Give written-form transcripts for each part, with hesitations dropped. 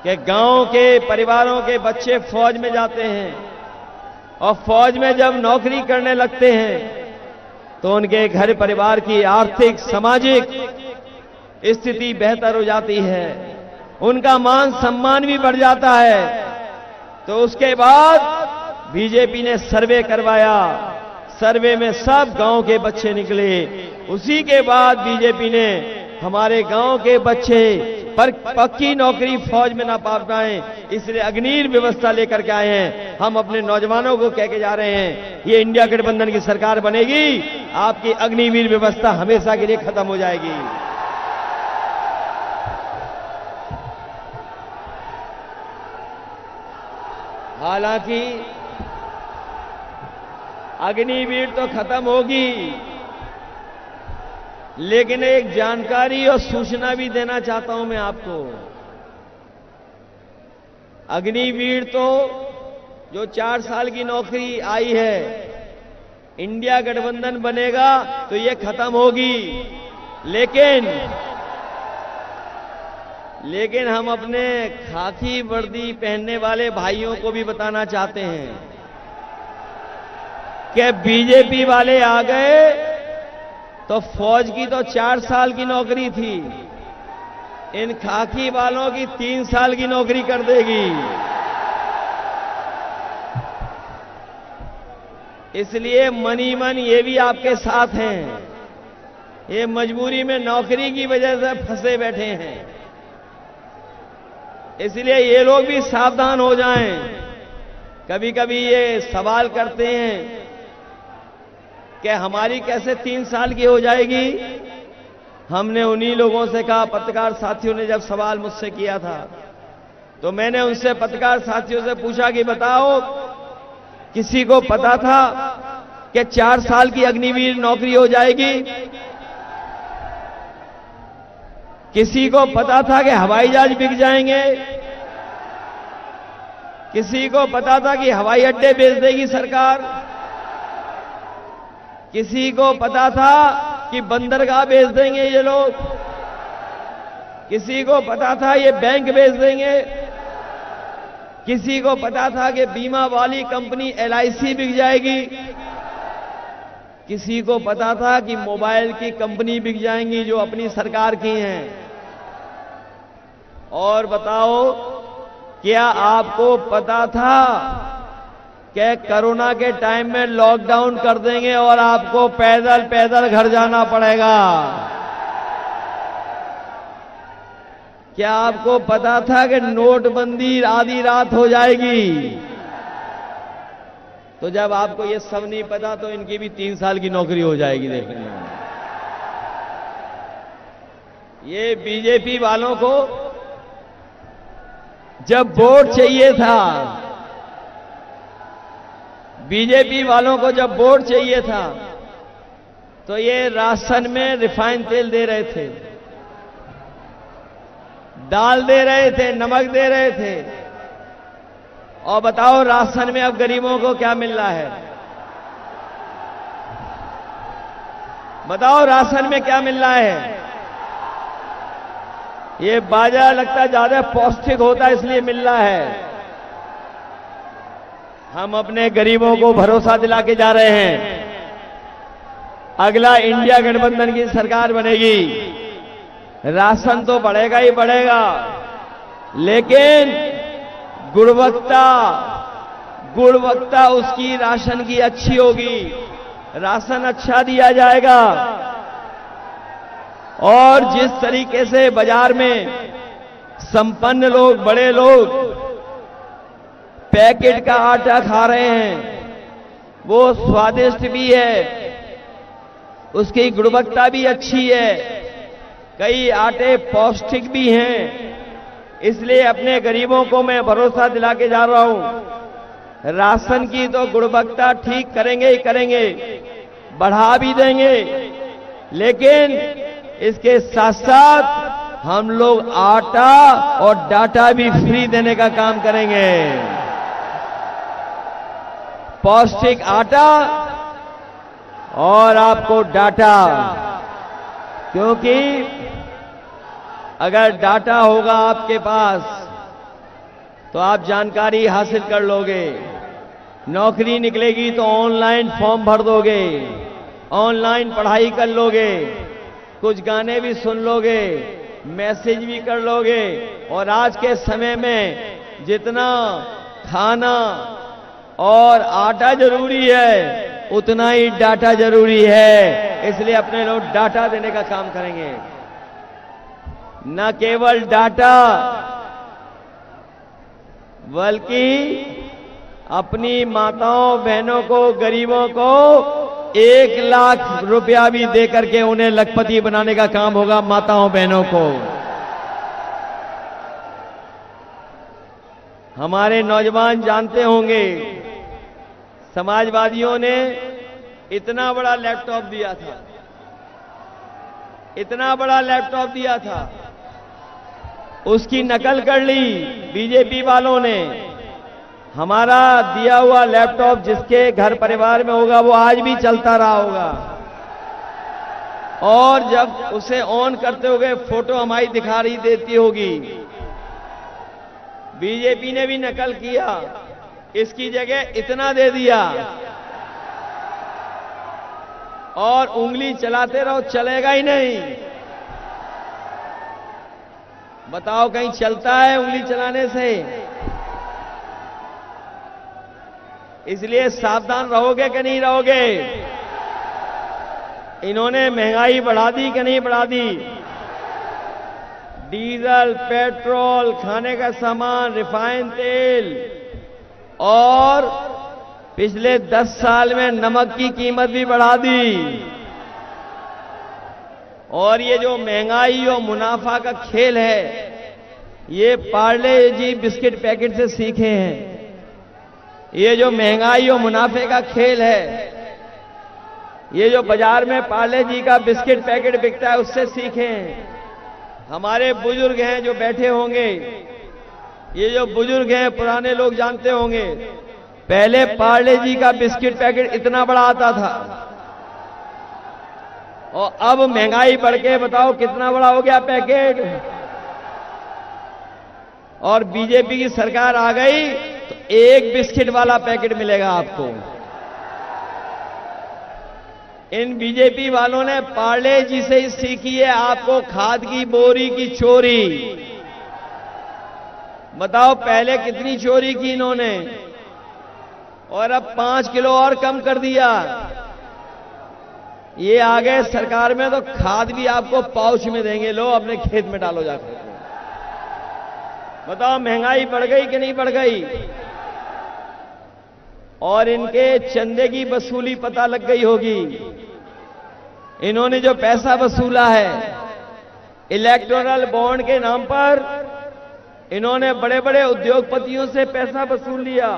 कि गांव के परिवारों के बच्चे फौज में जाते हैं और फौज में जब नौकरी करने लगते हैं तो उनके घर परिवार की आर्थिक सामाजिक स्थिति बेहतर हो जाती है, उनका मान सम्मान भी बढ़ जाता है। तो उसके बाद बीजेपी ने सर्वे करवाया, सर्वे में सब गांव के बच्चे निकले। उसी के बाद बीजेपी ने हमारे गांव के बच्चे पर पक्की नौकरी फौज में ना पा पाए, इसलिए अग्निवीर व्यवस्था लेकर के आए हैं। हम अपने नौजवानों को कह के जा रहे हैं, ये इंडिया गठबंधन की सरकार बनेगी, आपकी अग्निवीर व्यवस्था हमेशा के लिए खत्म हो जाएगी। हालांकि अग्निवीर तो खत्म होगी, लेकिन एक जानकारी और सूचना भी देना चाहता हूं मैं आपको। अग्निवीर तो जो 4 साल की नौकरी आई है, इंडिया गठबंधन बनेगा तो ये खत्म होगी। लेकिन हम अपने खाकी वर्दी पहनने वाले भाइयों को भी बताना चाहते हैं कि बीजेपी वाले आ गए तो फौज की तो 4 साल की नौकरी थी, इन खाकी वालों की 3 साल की नौकरी कर देगी। इसलिए मनी मन ये भी आपके साथ हैं, ये मजबूरी में नौकरी की वजह से फंसे बैठे हैं। इसलिए ये लोग भी सावधान हो जाएं। कभी कभी ये सवाल करते हैं कि हमारी कैसे 3 साल की हो जाएगी। हमने उन्हीं लोगों से कहा, पत्रकार साथियों ने जब सवाल मुझसे किया था तो मैंने उनसे पत्रकार साथियों से पूछा कि बताओ, किसी को पता था कि 4 साल की अग्निवीर नौकरी हो जाएगी? किसी को पता था कि हवाई जहाज बिक जाएंगे? किसी को पता था कि हवाई अड्डे बेच देगी सरकार? किसी को पता था कि बंदरगाह बेच देंगे ये लोग? किसी को पता था ये बैंक बेच देंगे? किसी को पता था कि बीमा वाली कंपनी LIC बिक जाएगी? किसी को पता था कि मोबाइल की कंपनी बिक जाएंगी जो अपनी सरकार की हैं? और बताओ, क्या आपको पता था कि कोरोना के टाइम में लॉकडाउन कर देंगे और आपको पैदल पैदल घर जाना पड़ेगा? क्या आपको पता था कि नोटबंदी आधी रात हो जाएगी? तो जब आपको ये सब नहीं पता तो इनकी भी 3 साल की नौकरी हो जाएगी। देखना, ये बीजेपी वालों को जब वोट चाहिए था, बीजेपी वालों को जब वोट चाहिए था तो ये राशन में रिफाइंड तेल दे रहे थे, दाल दे रहे थे, नमक दे रहे थे। और बताओ, राशन में अब गरीबों को क्या मिल रहा है? बताओ, राशन में क्या मिल रहा है? ये बाजरा लगता है ज्यादा पौष्टिक होता है इसलिए मिल रहा है। हम अपने गरीबों को भरोसा दिला के जा रहे हैं, अगला इंडिया गठबंधन की सरकार बनेगी, राशन तो बढ़ेगा ही बढ़ेगा, लेकिन गुणवत्ता उसकी राशन की अच्छी होगी, राशन अच्छा दिया जाएगा। और जिस तरीके से बाजार में संपन्न लोग, बड़े लोग पैकेट का आटा खा रहे हैं, वो स्वादिष्ट भी है, उसकी गुणवत्ता भी अच्छी है, कई आटे पौष्टिक भी हैं। इसलिए अपने गरीबों को मैं भरोसा दिला के जा रहा हूं, राशन की तो गुणवत्ता ठीक करेंगे ही करेंगे, बढ़ा भी देंगे, लेकिन इसके साथ साथ हम लोग आटा और डाटा भी फ्री देने का काम करेंगे। पौष्टिक आटा और आपको डाटा, क्योंकि अगर डाटा होगा आपके पास तो आप जानकारी हासिल कर लोगे। नौकरी निकलेगी तो ऑनलाइन फॉर्म भर दोगे, ऑनलाइन पढ़ाई कर लोगे, कुछ गाने भी सुन लोगे, मैसेज भी कर लोगे। और आज के समय में जितना खाना और आटा जरूरी है उतना ही डाटा जरूरी है, इसलिए अपने लोग डाटा देने का काम करेंगे। न केवल डाटा बल्कि अपनी माताओं बहनों को, गरीबों को 1 लाख रुपया भी देकर के उन्हें लखपति बनाने का काम होगा माताओं बहनों को। हमारे नौजवान जानते होंगे समाजवादियों ने इतना बड़ा लैपटॉप दिया था, इतना बड़ा लैपटॉप दिया था, उसकी नकल कर ली बीजेपी वालों ने। हमारा दिया हुआ लैपटॉप जिसके घर परिवार में होगा वो आज भी चलता रहा होगा, और जब उसे ऑन करते होगे फोटो हमारी दिखा रही देती होगी। बीजेपी ने भी नकल किया, इसकी जगह इतना दे दिया और उंगली चलाते रहो, चलेगा ही नहीं। बताओ कहीं चलता है उंगली चलाने से? इसलिए सावधान रहोगे कि नहीं रहोगे? इन्होंने महंगाई बढ़ा दी कि नहीं बढ़ा दी? डीजल, पेट्रोल, खाने का सामान, रिफाइंड तेल, और पिछले 10 साल में नमक की कीमत भी बढ़ा दी। और ये जो महंगाई और मुनाफा का खेल है, ये पार्ले जी बिस्किट पैकेट से सीखे हैं। ये जो महंगाई और मुनाफे का खेल है, ये जो बाजार में पार्ले जी का बिस्किट पैकेट बिकता है उससे सीखे हैं। हमारे बुजुर्ग हैं जो बैठे होंगे, ये जो बुजुर्ग हैं पुराने लोग जानते होंगे, पहले पार्ले जी का बिस्किट पैकेट इतना बड़ा आता था और अब महंगाई बढ़ के बताओ कितना बड़ा हो गया पैकेट। और बीजेपी की सरकार आ गई तो 1 बिस्किट वाला पैकेट मिलेगा आपको। इन बीजेपी वालों ने पार्ले जी से ही सीखी है आपको खाद की बोरी की चोरी। बताओ पहले कितनी चोरी की इन्होंने, और अब 5 किलो और कम कर दिया। ये आ गए सरकार में तो खाद भी आपको पाउच में देंगे, लो अपने खेत में डालो जाकर। बताओ महंगाई बढ़ गई कि नहीं बढ़ गई? और इनके चंदे की वसूली पता लग गई होगी। इन्होंने जो पैसा वसूला है इलेक्टोरल बॉन्ड के नाम पर, इन्होंने बड़े बड़े उद्योगपतियों से पैसा वसूल लिया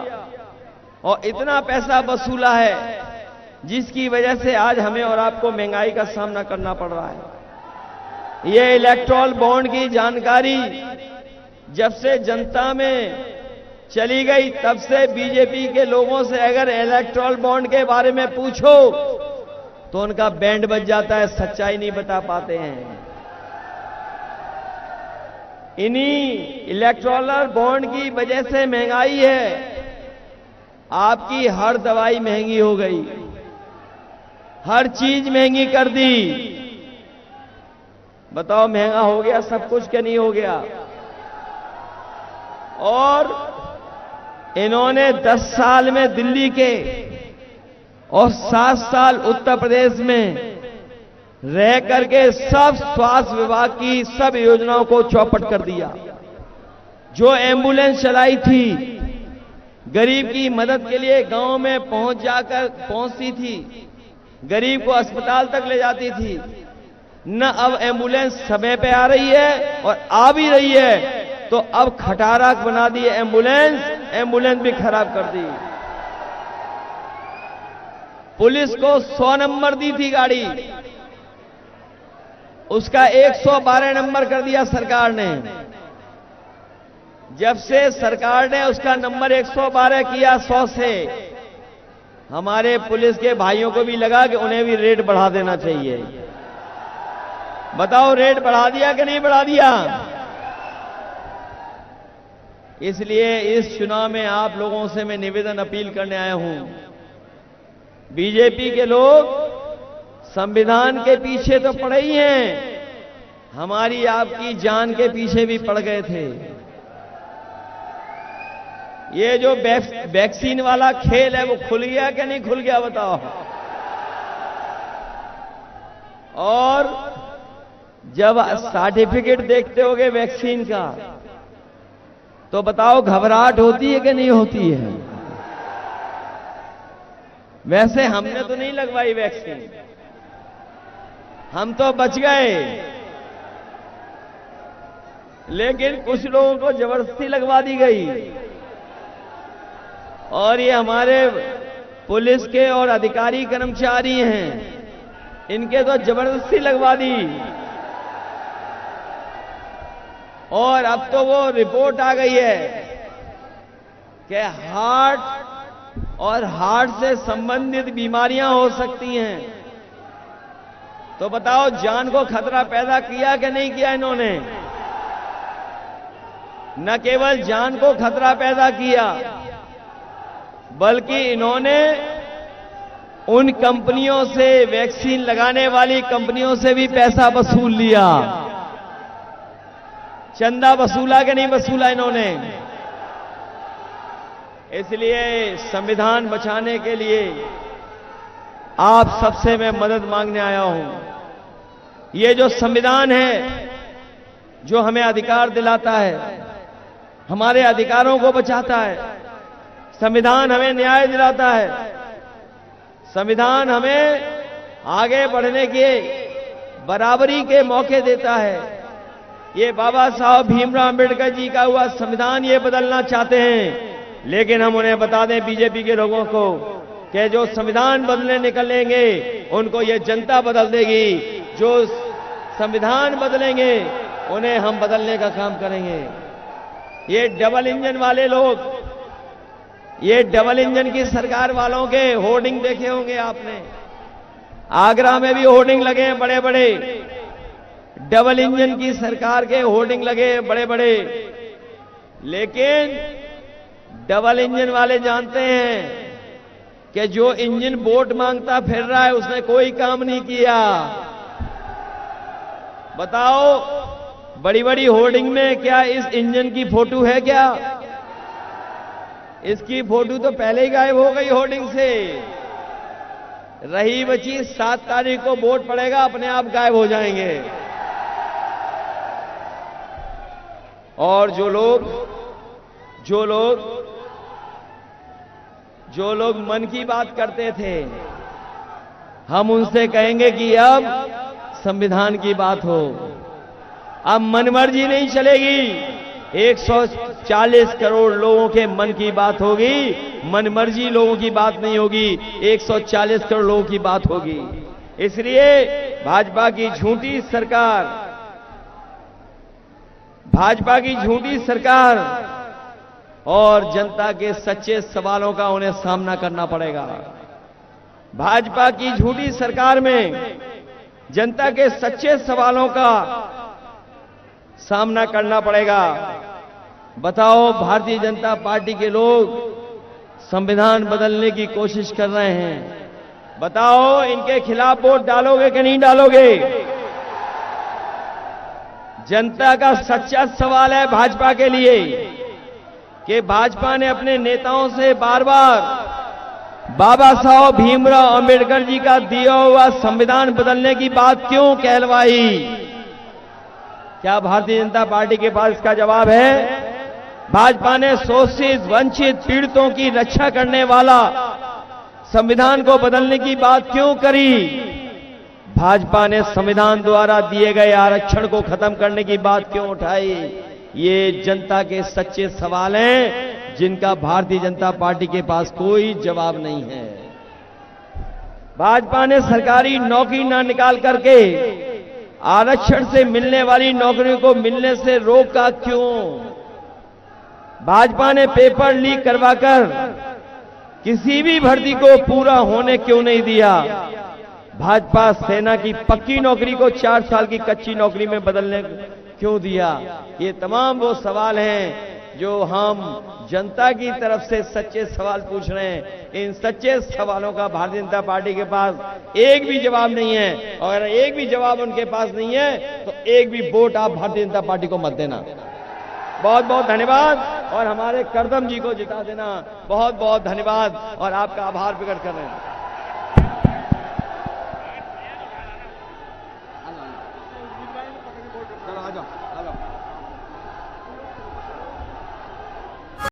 और इतना पैसा वसूला है जिसकी वजह से आज हमें और आपको महंगाई का सामना करना पड़ रहा है। ये इलेक्टोरल बॉन्ड की जानकारी जब से जनता में चली गई तब से बीजेपी के लोगों से अगर इलेक्टोरल बॉन्ड के बारे में पूछो तो उनका बैंड बज जाता है, सच्चाई नहीं बता पाते हैं। इन्हीं इलेक्टोरल बॉन्ड की वजह से महंगाई है। आपकी हर दवाई महंगी हो गई, हर चीज महंगी कर दी। बताओ महंगा हो गया सब कुछ क्या नहीं हो गया? और इन्होंने 10 साल में दिल्ली के और 7 साल उत्तर प्रदेश में रह करके सब स्वास्थ्य विभाग की सब योजनाओं को चौपट कर दिया। जो एम्बुलेंस चलाई थी गरीब की मदद के लिए, गांव में पहुंचती थी, गरीब को अस्पताल तक ले जाती थी, न अब एम्बुलेंस समय पे आ रही है, और आ भी रही है तो अब खटारा बना दी एम्बुलेंस भी खराब कर दी। पुलिस को 100 नंबर दी थी गाड़ी, उसका 112 नंबर कर दिया सरकार ने। जब से सरकार ने उसका नंबर 112 किया 100 से, हमारे पुलिस के भाइयों को भी लगा कि उन्हें भी रेट बढ़ा देना चाहिए। बताओ रेट बढ़ा दिया कि नहीं बढ़ा दिया? इसलिए इस चुनाव में आप लोगों से मैं निवेदन अपील करने आया हूं। बीजेपी के लोग संविधान के पीछे तो पड़े ही हैं, हमारी आपकी जान के पीछे भी पड़ गए थे। ये जो वैक्सीन वाला खेल है वो खुल गया कि नहीं खुल गया बताओ। और जब सर्टिफिकेट देखते होगे वैक्सीन का तो बताओ घबराहट होती है कि नहीं होती है? वैसे हमने तो नहीं लगवाई वैक्सीन, हम तो बच गए, लेकिन कुछ लोगों को जबरदस्ती लगवा दी गई। और ये हमारे पुलिस के और अधिकारी कर्मचारी हैं, इनके तो जबरदस्ती लगवा दी। और अब तो वो रिपोर्ट आ गई है कि हार्ट और हार्ट से संबंधित बीमारियां हो सकती हैं। तो बताओ जान को खतरा पैदा किया कि नहीं किया इन्होंने? न केवल जान को खतरा पैदा किया, बल्कि इन्होंने उन कंपनियों से, वैक्सीन लगाने वाली कंपनियों से भी पैसा वसूल लिया। चंदा वसूला कि नहीं वसूला इन्होंने? इसलिए संविधान बचाने के लिए आप सबसे मैं मदद मांगने आया हूं। ये जो संविधान है जो हमें अधिकार दिलाता है, हमारे अधिकारों को बचाता है, संविधान हमें न्याय दिलाता है, संविधान हमें आगे बढ़ने के बराबरी के मौके देता है। ये बाबा साहब भीमराव अंबेडकर जी का हुआ संविधान ये बदलना चाहते हैं, लेकिन हम उन्हें बता दें बीजेपी के लोगों को कि जो संविधान बदलने निकलेंगे उनको ये जनता बदल देगी। जो संविधान बदलेंगे उन्हें हम बदलने का काम करेंगे। ये डबल इंजन वाले लोग, ये डबल इंजन की सरकार वालों के होर्डिंग देखे होंगे आपने। आगरा में भी होर्डिंग लगे हैं बड़े बड़े, डबल इंजन की सरकार के होर्डिंग लगे हैं बड़े बड़े। लेकिन डबल इंजन वाले जानते हैं कि जो इंजन वोट मांगता फिर रहा है उसने कोई काम नहीं किया। बताओ बड़ी बड़ी होर्डिंग में क्या इस इंजन की फोटो है क्या? इसकी फोटो तो पहले ही गायब हो गई होर्डिंग से। रही बची 7 तारीख को वोट पड़ेगा, अपने आप गायब हो जाएंगे। और जो लोग मन की बात करते थे, हम उनसे कहेंगे कि अब संविधान की बात हो। अब मनमर्जी नहीं चलेगी। 140 करोड़ लोगों के मन की बात होगी, मनमर्जी लोगों की बात नहीं होगी, 140 करोड़ लोगों की बात होगी। इसलिए भाजपा की झूठी सरकार और जनता के सच्चे सवालों का उन्हें सामना करना पड़ेगा। भाजपा की झूठी सरकार में जनता के सच्चे सवालों का सामना करना पड़ेगा। बताओ भारतीय जनता पार्टी के लोग संविधान बदलने की कोशिश कर रहे हैं, बताओ इनके खिलाफ वोट डालोगे कि नहीं डालोगे? जनता का सच्चा सवाल है भाजपा के लिए कि भाजपा ने अपने नेताओं से बार बार बाबा साहब भीमराव अंबेडकर जी का दिया हुआ संविधान बदलने की बात क्यों कहलवाई? क्या भारतीय जनता पार्टी के पास इसका जवाब है? भाजपा ने शोषित, वंचित, पीड़ितों की रक्षा करने वाला संविधान को बदलने की बात क्यों करी? भाजपा ने संविधान द्वारा दिए गए आरक्षण को खत्म करने की बात क्यों उठाई? ये जनता के सच्चे सवाल हैं जिनका भारतीय जनता पार्टी के पास कोई जवाब नहीं है। भाजपा ने सरकारी नौकरी न निकाल करके आरक्षण से मिलने वाली नौकरियों को मिलने से रोका क्यों? भाजपा ने पेपर लीक करवाकर किसी भी भर्ती को पूरा होने क्यों नहीं दिया? भाजपा सेना की पक्की नौकरी को 4 साल की कच्ची नौकरी में बदलने क्यों दिया? ये तमाम वो सवाल हैं जो हम जनता की तरफ से सच्चे सवाल पूछ रहे हैं, इन सच्चे सवालों का भारतीय जनता पार्टी के पास एक भी जवाब नहीं है। और अगर एक भी जवाब उनके पास नहीं है तो एक भी वोट आप भारतीय जनता पार्टी को मत देना। बहुत बहुत धन्यवाद और हमारे करदम जी को जिता देना। बहुत बहुत धन्यवाद और आपका आभार प्रकट कर रहे हैं।